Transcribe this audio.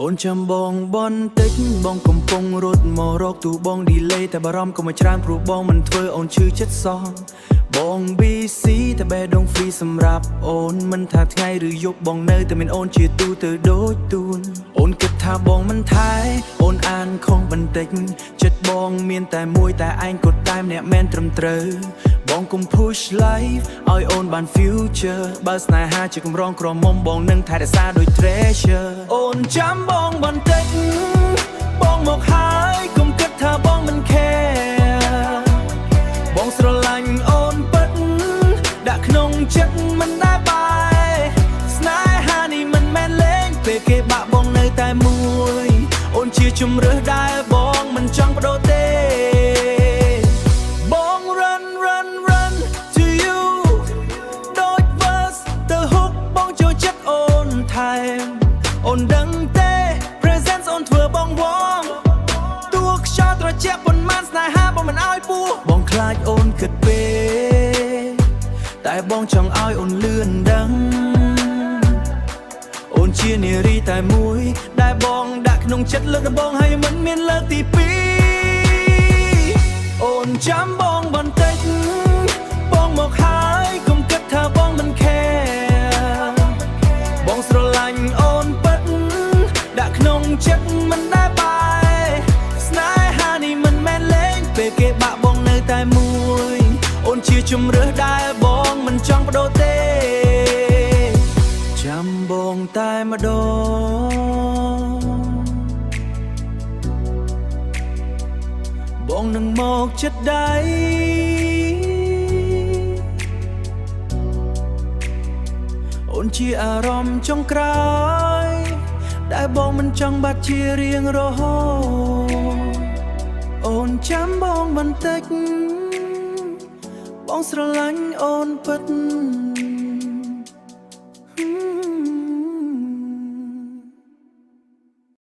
អូនចាំបងបន្តិចបងកំពុងរត់មករកទូបង delay តែបារម្ភកុំឲ្យច្រើនព្រោះបងមិនធ្វើអូនឈឺចិត្តសោះបង BC តែបេះដូង free សម្រាប់អូនមិនថាថ្ងៃឬយប់បងនៅតែមានអូនជាទូទៅដូចទូនអូនគិតថាបងមិនថែអូនអានខុសបន្តិចចិត្តបងមានតែមួយតែឯងក៏តែម្នាក់មិនត្រឹមត្រូវបងកុំ push life ឲ្យអូនបាន future បើស្នេហាជាកម្រងក្រមុំបងនឹងថែរក្សាដូច treasure អូនចាំបងបន្តិចបងមកហើយកុំគិតថាបងមិន care បងស្រឡាញ់អូនពិតដាក់ក្នុងចិត្តមិនដែលបាយស្នេហានេះមិនមែនលេងពេលគេបាក់បងនៅតែមួយអូនជាជំរើសដែលបងមិនចង់បដូរទេបង run to you ដូច verse ទៅ hook បងចូលចិត្តអូនថែមអូនដឹងទេ presence អូនធ្វើបងវងតួខ្យល់ត្រជាក់ប៉ុន្មានស្នេហាបងមិនឲ្យពោះបងខ្លាចអូនគិតពេកតែបងចង់ឲ្យអូនលឿនដឹងអូនជានារីតែមួយដែលបងដាក់ក្នុងចិត្តលើកដំបូងហើយមិនមានលើកទីពីរអូនចាំបងបន្តិចបងមកហើយកុំគិតថាបងមិន care បងស្រឡាញ់អូនពិតដាក់ក្នុងចិត្តមិនដែលបាយស្នេហានេះមិនមែនលេងពេលគេបាក់បងនៅតែមួយអូនជាជំរើសដែលបងមិនចង់បដូរទេចាំបងតែម្ដងបងនឹងមកចិត្តដៃអូនជាអារម្មណ៍ចុងក្រោយដែលបងមិនចង់បាត់ជារៀងរហូតអូនចាំបងបន្តិចបងស្រឡាញ់អូនពិត